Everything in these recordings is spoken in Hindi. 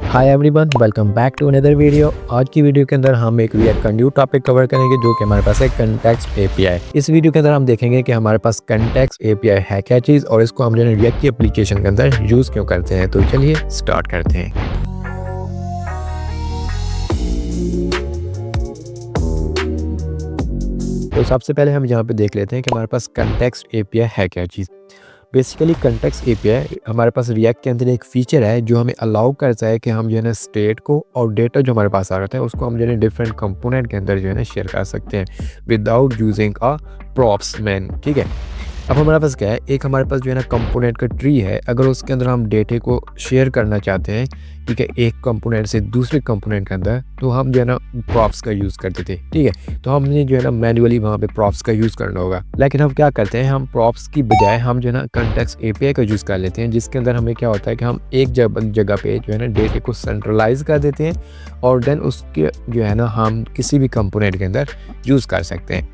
Hi everyone, welcome back to another video. आज की वीडियो के अंदर हम एक रिएक्ट का न्यू टॉपिक कवर करेंगे जो कि हमारे पास है कंटेक्स्ट एपीआई। इस वीडियो के अंदर हम देखेंगे कि हमारे पास कंटेक्स्ट एपीआई है क्या चीज़ और इसको हम जो है रिएक्ट की एप्लीकेशन के अंदर यूज़ क्यों करते हैं। तो चलिए स्टार्ट करते हैं। तो सबसे पहले हम यहाँ पे देख लेते हैं कि हमारे पास कंटेक्स्ट एपीआई है क्या चीज़। बेसिकली कंटेक्स्ट एपीआई हमारे पास रिएक्ट के अंदर एक फीचर है जो हमें अलाउ करता है कि हम जो है ना स्टेट को और डेटा जो हमारे पास आ रहा है उसको हम जो है डिफरेंट कंपोनेंट के अंदर जो है ना शेयर कर सकते हैं without using a props man. ठीक है, अब हमारे पास क्या है, एक हमारे पास जो है ना कंपोनेंट का ट्री है। अगर उसके अंदर हम डेटे को शेयर करना चाहते हैं, ठीक है, एक कंपोनेंट से दूसरे कंपोनेंट के अंदर, तो हम जो है ना प्रॉप्स का यूज़ करते थे। ठीक है, तो हमने जो है ना मैन्युअली वहाँ पे प्रॉप्स का यूज़ करना होगा। लेकिन हम क्या करते हैं, हम प्रॉप्स की बजाय हम जो है ना कंटेक्स्ट एपीआई का यूज़ कर लेते हैं, जिसके अंदर हमें क्या होता है कि हम एक जगह पे जो है ना डेटे को सेंट्रलाइज कर देते हैं और देन उसके जो है ना हम किसी भी कंपोनेंट के अंदर यूज़ कर सकते हैं।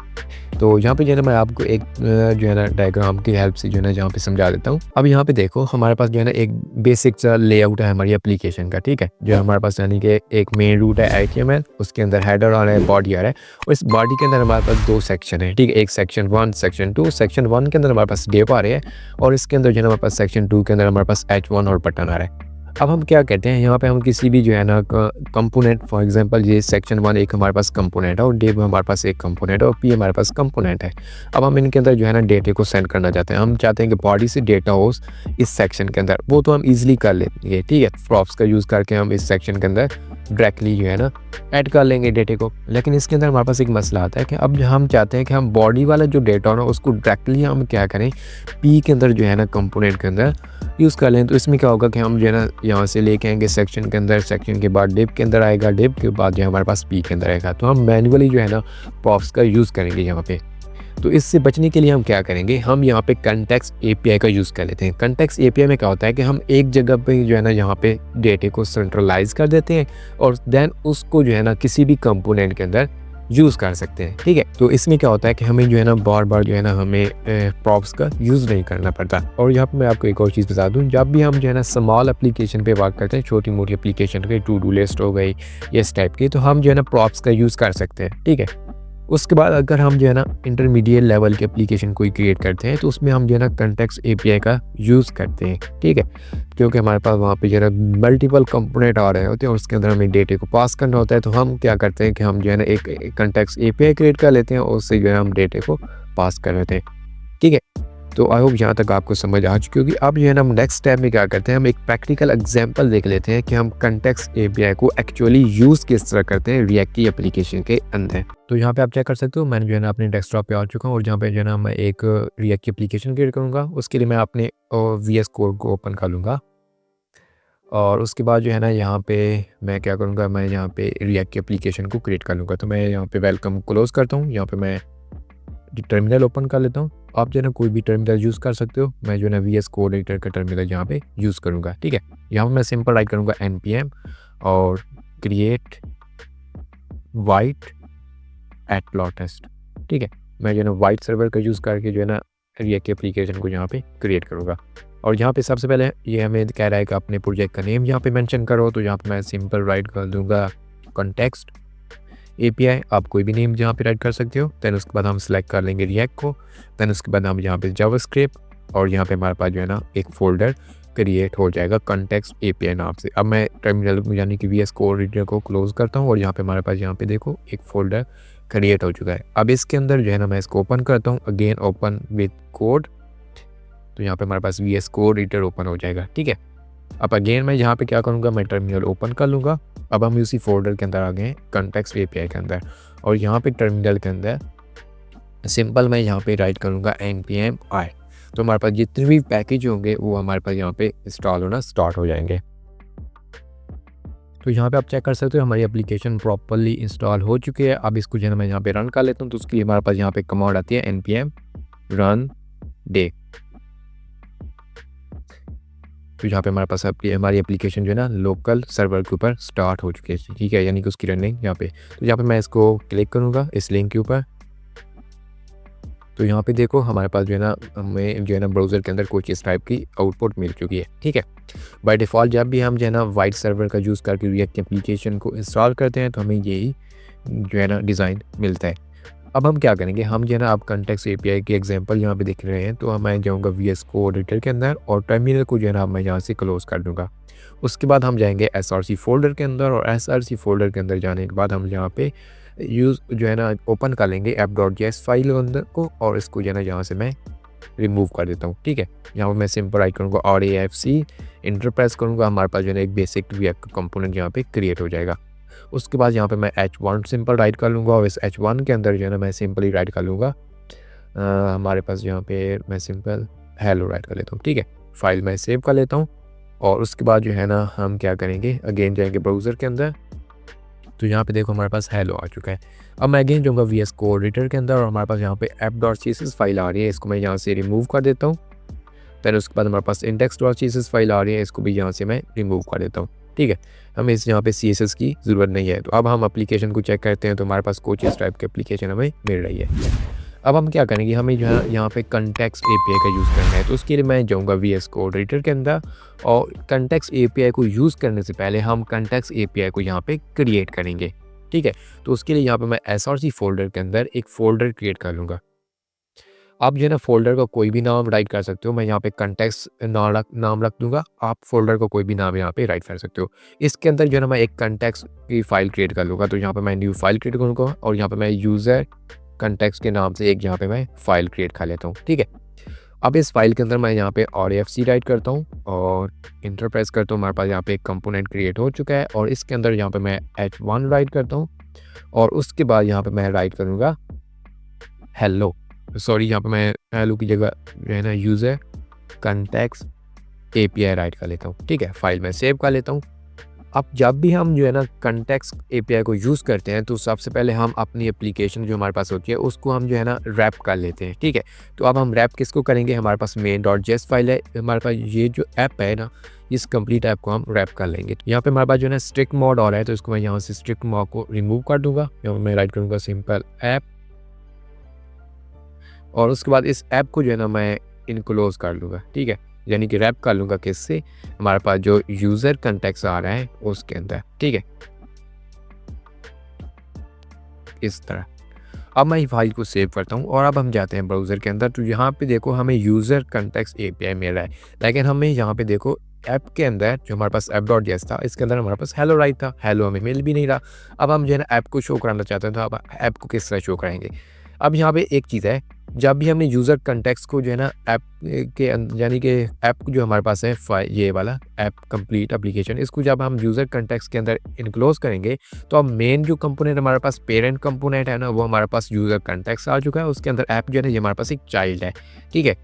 तो यहाँ पे जो है ना मैं आपको एक जो है ना डायग्राम की हेल्प से जो है ना यहाँ पे समझा देता हूँ। अब यहाँ पे देखो, हमारे पास जो है ना एक बेसिक सा लेआउट है हमारी एप्लीकेशन का। ठीक है, जो हमारे पास यानी कि एक मेन रूट है HTML, उसके अंदर हेडर आ रहा है, बॉडी आ रहा है, और इस बॉडी के अंदर हमारे पास दो सेक्शन है। ठीक है, एक सेक्शन 1, सेक्शन 2। सेक्शन 1 के अंदर हमारे पास डिव आ रहे हैं और इसके अंदर जो है ना हमारे पास सेक्शन 2 के अंदर हमारे पास H1 और बटन आ रहा है। अब हम क्या कहते हैं, यहाँ पे हम किसी भी जो है ना कंपोनेंट, फॉर एग्जांपल ये सेक्शन 1 एक हमारे पास कंपोनेंट है और डिव हमारे पास एक कंपोनेंट है और पी हमारे पास कंपोनेंट है। अब हम इनके अंदर जो है ना डेटे को सेंड करना चाहते हैं। हम चाहते हैं कि बॉडी से डेटा हो इस सेक्शन के अंदर, वो तो हम इजीली कर लेंगे। ठीक है, प्रॉप्स का यूज़ करके हम इस सेक्शन के अंदर डायरेक्टली जो है ना ऐड कर लेंगे डेटे को। लेकिन इसके अंदर हमारे पास एक मसला आता है कि अब हम चाहते हैं कि हम बॉडी वाला जो डेटा हो ना उसको डायरेक्टली हम क्या करें, पी के अंदर जो है ना कंपोनेंट के अंदर यूज़ कर लें। तो इसमें क्या होगा कि हम जो है ना यहाँ से लेके आएंगे सेक्शन के अंदर, सेक्शन के बाद डिव के अंदर आएगा, डिव के बाद जो हमारे पास पी के अंदर आएगा। तो हम मैन्युअली जो है ना प्रॉप्स का यूज़ करेंगे यहाँ पे। तो इससे बचने के लिए हम क्या करेंगे, हम यहाँ पे कंटेक्स्ट एपीआई का यूज़ कर लेते हैं। कंटेक्स्ट एपीआई में क्या होता है कि हम एक जगह पे जो है ना यहाँ पे डेटे को सेंट्रलाइज कर देते हैं और देन उसको जो है ना किसी भी कंपोनेंट के अंदर यूज़ कर सकते हैं। ठीक है, तो इसमें क्या होता है कि हमें जो है ना बार बार जो है ना हमें प्रॉप्स का यूज़ नहीं करना पड़ता। और यहाँ पे मैं आपको एक और चीज़ बता दूँ, जब भी हम जो है ना स्मॉल एप्लीकेशन पे वर्क करते हैं, छोटी मोटी एप्लीकेशन के टू डू लिस्ट हो गई इस टाइप की, तो हम जो है ना प्रॉप्स का यूज़ कर सकते हैं। ठीक है, उसके बाद अगर हम जो है ना इंटरमीडिएट लेवल की एप्लीकेशन कोई क्रिएट करते हैं तो उसमें हम जो है ना कंटेक्स्ट एपीआई का यूज़ करते हैं। ठीक है, क्योंकि हमारे पास वहाँ पे जो है ना मल्टीपल कंपोनेंट आ रहे होते हैं और उसके अंदर हमें डेटे को पास करना होता है। तो हम क्या करते हैं कि हम जो है ना एक कंटेक्स्ट एपीआई क्रिएट कर लेते हैं और उससे जो है हम डेटे को पास कर लेते हैं। ठीक है, तो आई होप यहाँ तक आपको समझ आ चुकी होगी। अब जो है ना हम नेक्स्ट स्टेप में क्या करते हैं, हम एक प्रैक्टिकल एग्जांपल देख लेते हैं कि हम कंटेक्स्ट एपीआई को एक्चुअली यूज़ किस तरह करते हैं रिएक्ट की एप्लीकेशन के अंदर। तो यहाँ पे आप चेक कर सकते हो, मैंने जो है ना अपने डेस्कटॉप पे आ चुका हूँ और जहाँ पे जो है ना मैं एक रिएक्ट की एप्लीकेशन क्रिएट करूँगा। उसके लिए मैं अपने VS कोड को ओपन कर लूँगा और उसके बाद जो है ना यहाँ पे मैं क्या करूँगा, मैं यहाँ पे रिएक्ट की एप्लीकेशन को क्रिएट कर लूँगा। तो मैं यहाँ पे वेलकम क्लोज करता हूँ। यहाँ पे मैं टर्मिनल ओपन कर लेता हूँ। आप जो है ना कोई भी टर्मिनल यूज़ कर सकते हो। मैं जो है ना VS कोड एडिटर का टर्मिनल यहाँ पे यूज़ करूँगा। ठीक है, यहाँ पे मैं सिंपल राइट करूँगा npm और क्रिएट वाइट @lotest। ठीक है, मैं जो है ना वाइट सर्वर का यूज़ करके जो है ना रिएक्ट एप्लीकेशन को यहाँ पे क्रिएट करूँगा। और यहाँ पे सबसे पहले ये हमें कह रहा है कि अपने प्रोजेक्ट का नेम यहाँ पे मेंशन करो। तो यहाँ पे मैं सिंपल राइट कर दूँगा कंटेक्स्ट एपीआई। आप कोई भी नेम यहाँ पे राइट कर सकते हो। दैन उसके बाद हम सिलेक्ट कर लेंगे रिएक्ट को। दैन उसके बाद हम यहाँ पे जावास्क्रिप्ट और यहाँ पे हमारे पास जो है ना एक फ़ोल्डर क्रिएट हो जाएगा कंटेक्स्ट एपीआई नाम से। अब मैं टर्मिनल यानी कि VS कोड एडिटर को क्लोज करता हूँ और यहाँ पे हमारे पास यहाँ पे देखो एक फ़ोल्डर क्रिएट हो चुका है। अब इसके अंदर जो है ना मैं इसको ओपन करता हूँ, अगेन ओपन विद कोड। तो यहाँ पे हमारे पास VS कोड एडिटर ओपन हो जाएगा। ठीक है, अब अगेन मैं यहाँ पे क्या करूँगा, मैं टर्मिनल ओपन कर लूँगा। अब हम उसी फोल्डर के अंदर आ गए कंटेक्स्ट एपीआई के अंदर और यहाँ पे टर्मिनल के अंदर सिंपल मैं यहाँ पे राइट करूँगा npm i। तो हमारे पास जितने भी पैकेज होंगे वो हमारे पास यहाँ पे इंस्टॉल होना स्टार्ट हो जाएंगे। तो यहाँ पे आप चेक कर सकते हो हमारी एप्लीकेशन प्रॉपर्ली इंस्टॉल हो चुकी है। अब इसको जो है मैं यहाँ पे रन कर लेता हूँ। तो उसके लिए हमारे पास यहाँ पे कमांड आती है npm run day। तो यहाँ पे हमारे पास हमारी एप्लीकेशन जो है ना लोकल सर्वर के ऊपर स्टार्ट हो चुकी है। ठीक है, यानी कि उसकी रनिंग यहाँ पे। तो यहाँ पे मैं इसको क्लिक करूँगा इस लिंक के ऊपर तो यहाँ पे देखो हमारे पास जो है ना हमें जो है ना ब्राउज़र के अंदर कुछ इस टाइप की आउटपुट मिल चुकी है, ठीक है। बाय डिफ़ॉल्ट जब भी हम जो है ना वाइट सर्वर का यूज़ करके रिएक्ट एप्लीकेशन को इंस्टॉल करते हैं तो हमें यही जो है ना डिज़ाइन मिलता है। अब हम क्या करेंगे, हम जो है ना अब कॉन्टेक्स्ट एपीआई की एग्जांपल यहाँ पे देख रहे हैं, तो मैं जाऊँगा वीएस कोड एडिटर के अंदर और टर्मिनल को जो है ना मैं यहाँ से क्लोज़ कर दूँगा। उसके बाद हम जाएँगे एसआरसी फ़ोल्डर के अंदर और एसआरसी फ़ोल्डर के अंदर जाने के बाद हम यहाँ पे यूज़ जो है ना ओपन कर लेंगे app.js फाइल अंदर को और इसको जो है ना यहाँ से मैं रिमूव कर देता हूँ, ठीक है। यहाँ पर मैं सिंपल राइट करूँगा RAFC एंटर प्रेस करूँगा, हमारे पास जो है ना एक बेसिक रिएक्ट कंपोनेंट यहाँ पे क्रिएट हो जाएगा। उसके बाद यहाँ पे मैं H1 सिंपल राइट कर लूँगा और इस H1 के अंदर जो है ना मैं सिंपली राइट कर लूँगा हमारे पास यहाँ पे मैं सिंपल हेलो राइट कर लेता हूँ, ठीक है। फाइल मैं सेव कर लेता हूँ और उसके बाद जो है ना हम क्या करेंगे, अगेन जाएंगे ब्राउज़र के अंदर, तो यहाँ पे देखो हमारे पास हेलो आ चुका है। अब मैं अगेन जाऊँगा वीएस कोड एडिटर के अंदर और हमारे पास यहाँ पे app.css फाइल आ रही है, इसको मैं यहाँ से रिमूव कर देता हूँ। फिर उसके बाद हमारे पास index.css फाइल आ रही है, इसको भी यहाँ से मैं रिमूव कर देता हूँ, ठीक है। हमें इस यहाँ पे CSS की ज़रूरत नहीं है। तो अब हम एप्लीकेशन को चेक करते हैं, तो हमारे पास कुछ इस टाइप की एप्लीकेशन हमें मिल रही है। अब हम क्या करेंगे, हमें जो है यहाँ पे कॉन्टेक्स्ट एपीआई का यूज़ करना है, तो उसके लिए मैं जाऊँगा वीएस कोड एडिटर के अंदर और कॉन्टेक्स्ट एपीआई को यूज़ करने से पहले हम कॉन्टेक्स्ट एपीआई को यहाँ पे क्रिएट करेंगे, ठीक है। तो उसके लिए यहाँ पे मैं एसआरसी फ़ोल्डर के अंदर एक फ़ोल्डर क्रिएट कर लूँगा। आप जो है ना फ़ोल्डर का कोई भी नाम राइट कर सकते हो, मैं यहाँ पे कॉन्टेक्स्ट नाम रख दूँगा, आप फ़ोल्डर का कोई भी नाम यहाँ पे राइट कर सकते हो। इसके अंदर जो है ना मैं एक कॉन्टेक्स्ट की फ़ाइल क्रिएट कर लूँगा, तो यहाँ पे मैं न्यू फ़ाइल क्रिएट करूँगा और यहाँ पे मैं यूज़र कॉन्टेक्स्ट के नाम से एक यहाँ पे मैं फ़ाइल क्रिएट कर लेता हूँ, ठीक है। अब इस फाइल के अंदर मैं यहाँ पे RAFC राइट करता हूँ और एंटर प्रेस करता हूँ, हमारे पास यहाँ पे एक कंपोनेंट क्रिएट हो चुका है और इसके अंदर यहाँ पे मैं H1 राइट करता हूँ और उसके बाद यहाँ पे मैं राइट करूँगा हेलो, सॉरी यहाँ पे मैं हेलो की जगह जो है ना यूज़र कॉन्टेक्स्ट एपीआई राइट कर लेता हूँ, ठीक है। फाइल में सेव कर लेता हूँ। अब जब भी हम जो है ना कॉन्टेक्स्ट एपीआई को यूज़ करते हैं, तो सबसे पहले हम अपनी एप्लीकेशन जो हमारे पास होती है उसको हम जो है ना रैप कर लेते हैं, ठीक है। तो अब हम रैप किसको करेंगे, हमारे पास main.js फाइल है, हमारे पास ये जो ऐप है ना, इस कंप्लीट ऐप को हम रैप कर लेंगे। यहाँ पे हमारे पास जो है ना स्ट्रिक्ट मोड आ रहा है, तो इसको मैं यहाँ से स्ट्रिक्ट मोड को रिमूव कर दूंगा। यहाँ मैं राइट करूँगा सिंपल ऐप और उसके बाद इस ऐप को जो है ना मैं इनक्लोज कर लूँगा, ठीक है। यानी कि रैप कर लूँगा किससे, हमारे पास जो यूज़र कॉन्टेक्स्ट आ रहा है उसके अंदर, ठीक है, इस तरह। अब मैं फाइल को सेव करता हूँ और अब हम जाते हैं ब्राउज़र के अंदर, तो यहाँ पे देखो हमें यूज़र कॉन्टेक्स्ट एपीआई मिल रहा है, लेकिन हमें यहाँ पे देखो ऐप के अंदर जो हमारे पास app.js था, इसके अंदर हमारे पास हेलो राइट था, हेलो हमें मिल भी नहीं रहा। अब हम जो है ना ऐप को शो कराना चाहते हैं, तो अब ऐप को किस तरह शो कराएंगे। अब यहाँ पे एक चीज़ है, जब भी हमने यूज़र कॉन्टेक्स्ट को जो है ना ऐप के यानी कि ऐप जो हमारे पास है ये वाला ऐप कंप्लीट एप्लीकेशन, इसको जब हम यूज़र कॉन्टेक्स्ट के अंदर इनक्लोज करेंगे, तो अब मेन जो कंपोनेंट हमारे पास पेरेंट कंपोनेंट है ना, वो हमारे पास यूज़र कॉन्टेक्स्ट आ चुका है, उसके अंदर ऐप जो है ना ये हमारे पास एक चाइल्ड है, ठीक है।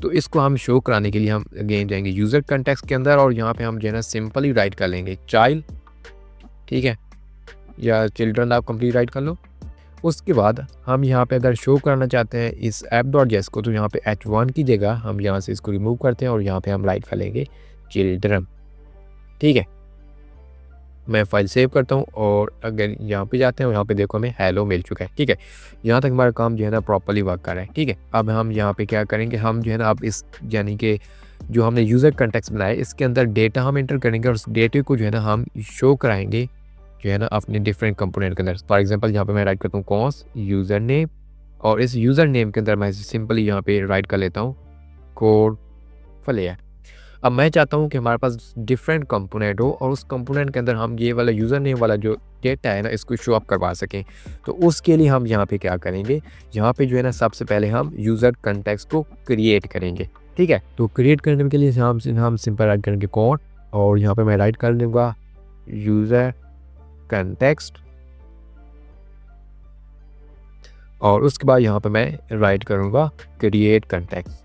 तो इसको हम शो कराने के लिए हम अगेन जाएंगे यूज़र कॉन्टेक्स्ट के अंदर और यहाँ पे हम जो है ना सिंपली राइट कर लेंगे चाइल्ड, ठीक है, या चिल्ड्रन आप कंप्लीट राइट कर लो। उसके बाद हम यहाँ पे अगर शो करना चाहते हैं इस app.js को, तो यहाँ पे H1 की जगह हम यहाँ से इसको रिमूव करते हैं और यहाँ पे हम राइट कर लेंगे चिल्ड्रन, ठीक है। मैं फाइल सेव करता हूँ और अगर यहाँ पे जाते हैं, यहाँ पे देखो हमें हेलो मिल चुका है, ठीक है। यहाँ तक हमारा काम जो है ना प्रॉपर्ली वर्क कर रहा है, ठीक है। अब हम यहाँ पे क्या करेंगे, हम जो है ना अब इस यानी कि जो हमने यूज़र कॉन्टेक्स्ट बनाया इसके अंदर डेटा हम एंटर करेंगे और उस डेटे को जो है ना हम शो कराएंगे जो है ना अपने डिफरेंट कंपोनेंट के अंदर। फॉर एग्जांपल यहाँ पे मैं राइट करता हूँ कॉन्स यूज़र नेम और इस यूज़र नेम के अंदर मैं सिंपली यहाँ पे राइट कर लेता हूँ कोड फ्लेयर। अब मैं चाहता हूँ कि हमारे पास डिफरेंट कंपोनेंट हो और उस कंपोनेंट के अंदर हम ये वाला यूज़र नेम वाला जो डेटा है ना इसको शो अप करवा सकें। तो उसके लिए हम यहाँ पे क्या करेंगे, यहाँ पे जो है ना सबसे पहले हम यूज़र कॉन्टेक्स्ट को क्रिएट करेंगे, ठीक है। तो क्रिएट करने के लिए हम सिंपल राइट करेंगे कोड और यहाँ पे मैं राइट कर दूँगा यूज़र कॉन्टेक्स्ट और उसके बाद यहाँ पे मैं राइट करूँगा क्रिएट कॉन्टेक्स्ट,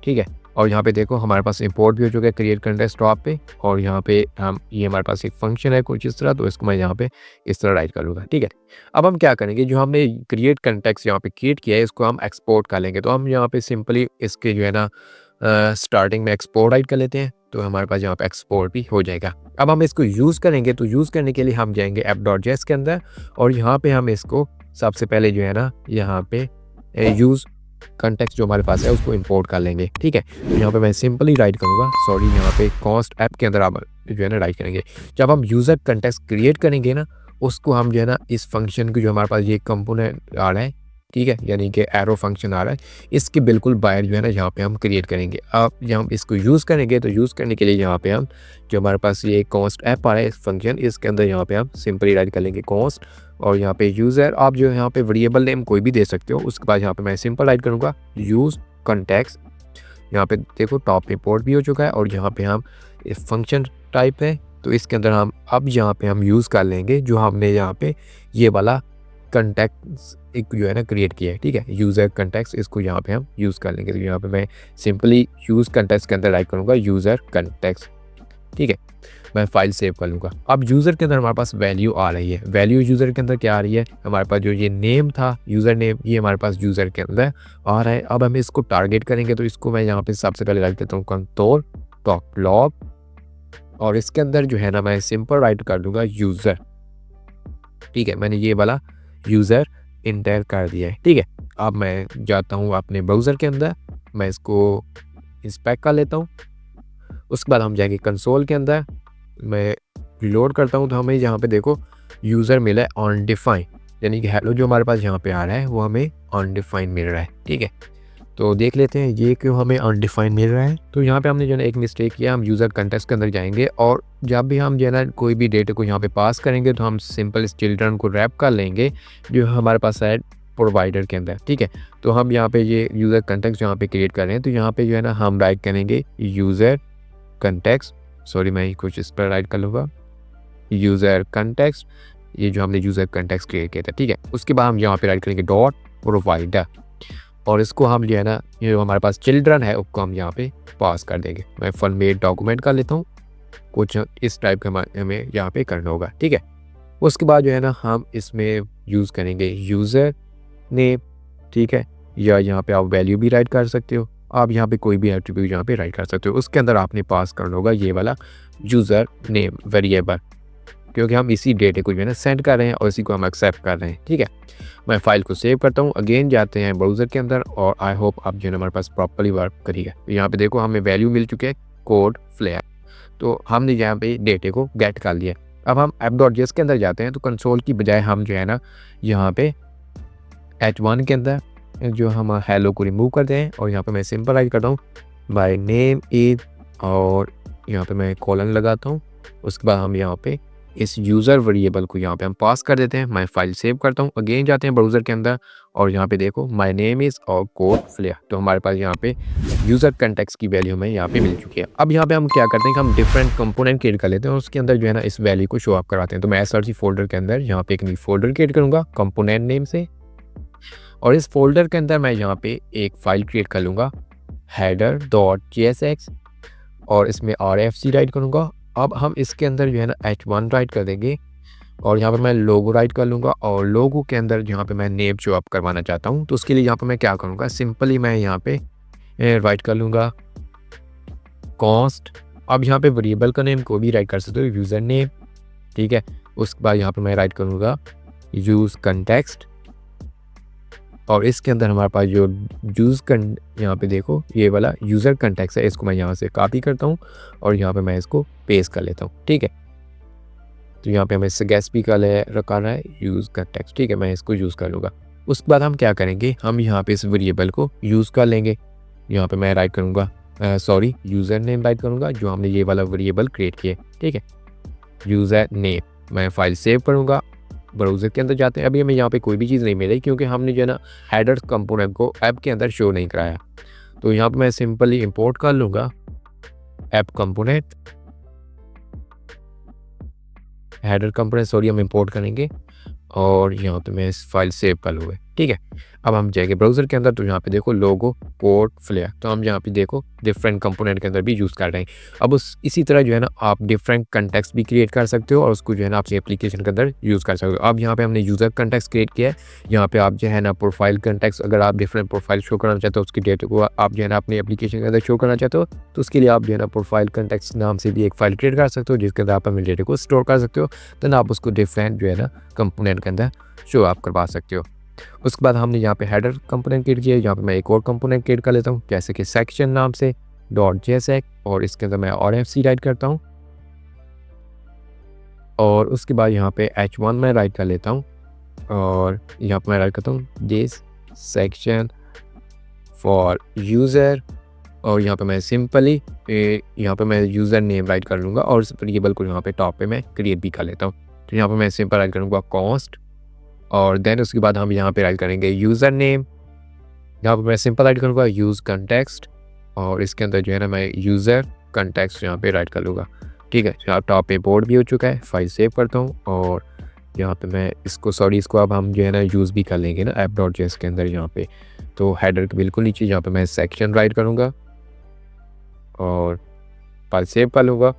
ठीक है। और यहाँ पे देखो हमारे पास इंपोर्ट भी हो चुका है क्रिएट कॉन्टेक्स्ट टॉप पे और यहाँ पे हम ये हमारे पास एक फंक्शन है कुछ इस तरह, तो इसको मैं यहाँ पे इस तरह राइट करूँगा, ठीक है। अब हम क्या करेंगे, जो हमने क्रिएट कॉन्टेक्स्ट यहाँ पे क्रिएट किया है इसको हम एक्सपोर्ट कर लेंगे। तो हम यहाँ पे सिंपली इसके जो है ना स्टार्टिंग में एक्सपोर्ट राइट कर लेते हैं, तो हमारे पास यहाँ पे एक्सपोर्ट भी हो जाएगा। अब हम इसको यूज़ करेंगे, तो यूज़ करने के लिए हम जाएंगे app.js के अंदर और यहाँ पे हम इसको सबसे पहले जो है ना यहाँ पे यूज़ कंटेक्स्ट जो हमारे पास है उसको इंपोर्ट कर लेंगे। ठीक है, तो यहाँ पे मैं सिंपली राइट करूँगा, सॉरी यहाँ पे कॉस्ट ऐप के अंदर आप जो है ना राइट करेंगे। जब हम यूज़र कंटेक्स्ट क्रिएट करेंगे ना, उसको हम जो है ना इस फंक्शन की जो हमारे पास ये कंपोनेंट आ रहा है, ठीक है, यानी कि एरो फंक्शन आ रहा है, इसके बिल्कुल बाहर जो है ना यहाँ पे हम क्रिएट करेंगे। अब जब हम इसको यूज़ करेंगे तो यूज़ करने के लिए यहाँ पे हम जो हमारे पास ये कॉस्ट ऐप आ रहा है इस फंक्शन, इसके अंदर यहाँ पे हम सिंपली राइट कर लेंगे कॉस्ट, और यहाँ पे यूज़र आप जो यहाँ पे वेरिएबल नेम कोई भी दे सकते हो। उसके बाद यहाँ पे मैं सिंपल राइट करूँगा यूज़ कंटेक्स्ट। यहाँ पे देखो टॉप रिपोर्ट भी हो चुका है, और यहाँ पे हम इस फंक्शन टाइप है तो इसके अंदर हम अब यहाँ पे हम यूज़ कर लेंगे जो हमने यहाँ पे ये वाला कंटेक्ट एक जो है ना क्रिएट किया है। ठीक है, यूज़र कंटेक्ट, इसको यहाँ पे हम यूज़ कर लेंगे। तो यहाँ पे मैं सिंपली यूज़ कंटेक्ट के अंदर राइट करूँगा यूज़र कंटेक्ट। ठीक है, मैं फाइल सेव कर लूँगा। अब यूज़र के अंदर हमारे पास वैल्यू आ रही है। वैल्यू यूज़र के अंदर क्या आ रही है, हमारे पास जो ये नेम था यूज़र नेम, ये हमारे पास यूज़र के अंदर आ रहा है। अब हम इसको टारगेट करेंगे, तो इसको मैं यहाँ पे सबसे पहले रख देता हूँ कंट्रोल टॉप लॉग, और इसके अंदर जो है ना मैं सिंपल राइट कर दूंगा यूज़र। ठीक है, मैंने ये वाला यूज़र इंटर कर दिया है। ठीक है, अब मैं जाता हूँ अपने ब्राउज़र के अंदर, मैं इसको इंस्पेक्ट कर लेता हूँ। उसके बाद हम जाएंगे कंसोल के अंदर, मैं रिलोड करता हूँ तो हमें यहाँ पे देखो यूज़र मिला है अनडिफाइन, यानी कि हेलो जो हमारे पास यहाँ पे आ रहा है वो हमें अनडिफाइन मिल रहा है। ठीक है, तो देख लेते हैं ये क्यों हमें अनडिफाइन मिल रहा है। तो यहाँ पे हमने जो है ना एक मिस्टेक किया, हम यूज़र कंटेक्स्ट के अंदर जाएंगे और जब भी हम जो है ना कोई भी डेटा को यहाँ पे पास करेंगे तो हम सिंपल इस चिल्ड्रन को रैप कर लेंगे जो हमारे पास है प्रोवाइडर के अंदर। ठीक है, तो हम यहाँ पे ये यूज़र कंटेक्स्ट यहाँ पे क्रिएट कर रहे हैं, तो यहाँ पे जो है ना हम राइट करेंगे यूज़र कंटेक्स्ट, सॉरी मैं कुछ इस पर राइट कर लूँगा यूज़र कंटेक्स्ट, ये जो हमने यूज़र कंटेक्स्ट क्रिएट किया था। ठीक है, उसके बाद हम यहाँ पे राइट करेंगे डॉट प्रोवाइडर, और इसको हम जो है ना ये जो हमारे पास चिल्ड्रन है उसको हम यहाँ पे पास कर देंगे। मैं फॉर्मेट डॉक्यूमेंट कर लेता हूँ, कुछ इस टाइप का हमें यहाँ पे करना होगा। ठीक है, उसके बाद जो है ना हम इसमें यूज़ करेंगे यूज़र नेम। ठीक है, या यहाँ पे आप वैल्यू भी राइट कर सकते हो, आप यहाँ पे कोई भी एट्रीब्यूट यहाँ पे राइट कर सकते हो। उसके अंदर आपने पास करना होगा ये वाला यूज़र नेम वेरिएबल, क्योंकि हम इसी डेटे को जो है ना सेंड कर रहे हैं और इसी को हम एक्सेप्ट कर रहे हैं। ठीक है, मैं फाइल को सेव करता हूँ, अगेन जाते हैं ब्राउज़र के अंदर, और आई होप आप जो है हमारे पास प्रॉपर्ली वर्क करिएगा। यहाँ पे देखो हमें वैल्यू मिल चुके हैं कोड फ्लेयर, तो हमने यहाँ पे डेटे को गेट कर लिया। अब हम app.js के अंदर जाते हैं, तो कंसोल की बजाय हम जो है ना यहाँ पे h1 के अंदर जो हम हेलो को रिमूव करते हैं, और यहाँ पे मैं सिंपल राइट करता हूँ माय नेम इज, और यहाँ पे मैं कॉलन लगाता हूँ। उसके बाद हम यहाँ पे इस यूज़र वेरिएबल को यहाँ पे हम पास कर देते हैं। मैं फाइल सेव करता हूँ, अगेन जाते हैं ब्राउज़र के अंदर, और यहाँ पे देखो माय नेम इज़ और कोड फ्लेयर, तो हमारे पास यहाँ पे यूज़र कंटेक्स्ट की वैल्यू हमें यहाँ पे मिल चुकी है। अब यहाँ पे हम क्या करते हैं कि हम डिफरेंट कंपोनेंट क्रिएट कर लेते हैं और उसके अंदर जो है ना इस वैल्यू को शो अप करवाते हैं। तो मैं SRC फोल्डर के अंदर यहाँ पे एक न्यू फोल्डर क्रिएट करूँगा कंपोनेंट नेम से, और इस फोल्डर के अंदर मैं यहाँ पे एक फाइल क्रिएट कर लूँगा header.jsx, और इसमें RFC राइट करूँगा। अब हम इसके अंदर जो है ना h1 राइट कर देंगे, और यहाँ पे मैं लोगो राइट कर लूँगा, और लोगो के अंदर जहाँ पे मैं नेम शो अप करवाना चाहता हूँ तो उसके लिए यहाँ पे मैं क्या करूँगा, सिंपली मैं यहाँ पे राइट कर लूँगा कॉस्ट। अब यहाँ पे वेरिएबल का नेम को भी राइट कर सकते हो यूज़र नेम। ठीक है, उसके बाद यहाँ पे मैं राइट करूँगा यूज़ कंटेक्स्ट, और इसके अंदर हमारे पास जो यहाँ पे देखो ये वाला यूज़र कंटेक्स्ट है, इसको मैं यहाँ से कॉपी करता हूँ और यहाँ पे मैं इसको पेस्ट कर लेता हूँ। ठीक है, तो यहाँ पे हमें गैस भी का रखा है यूज़ कंटेक्स्ट। ठीक है, मैं इसको यूज़ कर लूँगा। उसके बाद हम क्या करेंगे, हम यहाँ पे इस वेरिएबल को यूज़ कर लेंगे। यहाँ पे मैं राइट करूँगा सॉरी यूज़र नेम राइट करूँगा जो हमने ये वाला वेरिएबल क्रिएट किया। ठीक है, यूज़र नेम, मैं फाइल सेव करूँगा, ब्राउज़र के अंदर जाते हैं। अभी हमें यहाँ पे कोई भी चीज़ नहीं मिल रही क्योंकि हमने जो है ना हेडर कंपोनेंट को ऐप के अंदर शो नहीं कराया। तो यहाँ पे मैं सिंपली इंपोर्ट कर लूँगा app component, header component sorry हम इंपोर्ट करेंगे, और यहाँ पे मैं इस फाइल सेव कर लूँगा। ठीक है। अब हम जाएँगे ब्राउज़र के अंदर, तो यहाँ पे देखो लोगो, पोर्ट, फ्लेयर, तो हम यहाँ पे देखो डिफरेंट कंपोनेंट के अंदर भी यूज़ कर रहे हैं। अब उस इसी तरह जो है ना आप डिफरेंट कॉन्टेक्स्ट भी क्रिएट कर सकते हो और उसको जो है ना आपकी एप्लीकेशन के अंदर यूज़ कर सकते हो। अब यहाँ पे हमने यूज़र कॉन्टेक्स्ट क्रिएट किया है। यहाँ पे आप जो है ना प्रोफाइल कॉन्टेक्स्ट, अगर आप डिफरेंट प्रोफाइल शो करना चाहते हो, उसकी डेटा को आप जो है ना अपनी एप्लीकेशन के अंदर शो करना चाहते हो, तो उसके लिए आप जो है ना प्रोफाइल कॉन्टेक्स्ट नाम से भी एक फ़ाइल क्रिएट कर सकते हो, जिसके अंदर आप अपने डेटा को स्टोर कर सकते हो। देन आप उसको डिफरेंट जो है ना कंपोनेंट के अंदर शो आप करवा सकते हो। उसके बाद हमने यहाँ पे हेडर कंपोनेंट क्रिएट किया है। यहाँ पे मैं एक और कंपोनेंट क्रिएट कर लेता हूँ, जैसे कि सेक्शन नाम से .jsx, और इसके अंदर मैं RFC राइट करता हूँ और उसके बाद यहाँ पे h1 मैं राइट कर लेता हूँ और यहाँ पे मैं राइट करता हूँ दिस सेक्शन फॉर यूज़र, और यहाँ पे मैं सिंपली यहाँ पे मैं यूज़र नेम राइट कर लूँगा और ये बिल्कुल यहाँ पे टॉप पे मैं क्रिएट भी कर लेता हूँ। तो यहाँ पे मैं सिंपल राइट करूँगा कॉस्ट, और देन उसके बाद हम यहाँ पे राइट करेंगे यूज़र नेम। यहाँ पे मैं सिंपल राइट करूँगा यूज़ कंटेक्स्ट, और इसके अंदर जो है ना मैं यूज़र कंटेक्स्ट यहाँ पे राइट कर लूँगा। ठीक है, यहाँ टॉप पे बोर्ड भी हो चुका है, फाइल सेव करता हूँ और यहाँ पे मैं इसको अब हम जो है ना यूज़ भी कर लेंगे ना app.js के अंदर यहाँ पे। तो हेडर के बिल्कुल नीचे यहाँ पे मैं सेक्शन राइट करूँगा और फाइल सेव कर लूँगा।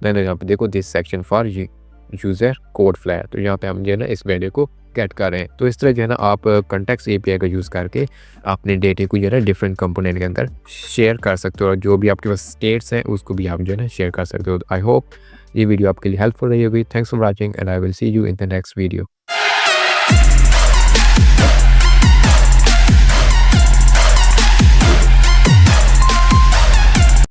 देन यहाँ पे देखो this section for user code flair, तो यहाँ पे हम जो है ना इस वैल्यू को गेट कर रहे हैं। तो इस तरह जो है ना आप कॉन्टेक्स्ट एपीआई का यूज़ करके अपने डेटे को जो है ना डिफरेंट कंपोनेंट के अंदर शेयर कर सकते हो और जो भी आपके पास स्टेट्स हैं उसको भी आप जो है ना शेयर कर सकते हो। आई होप ये वीडियो आपके लिए हेल्पफुल रही होगी। Thanks for watching and I will see you in the next video.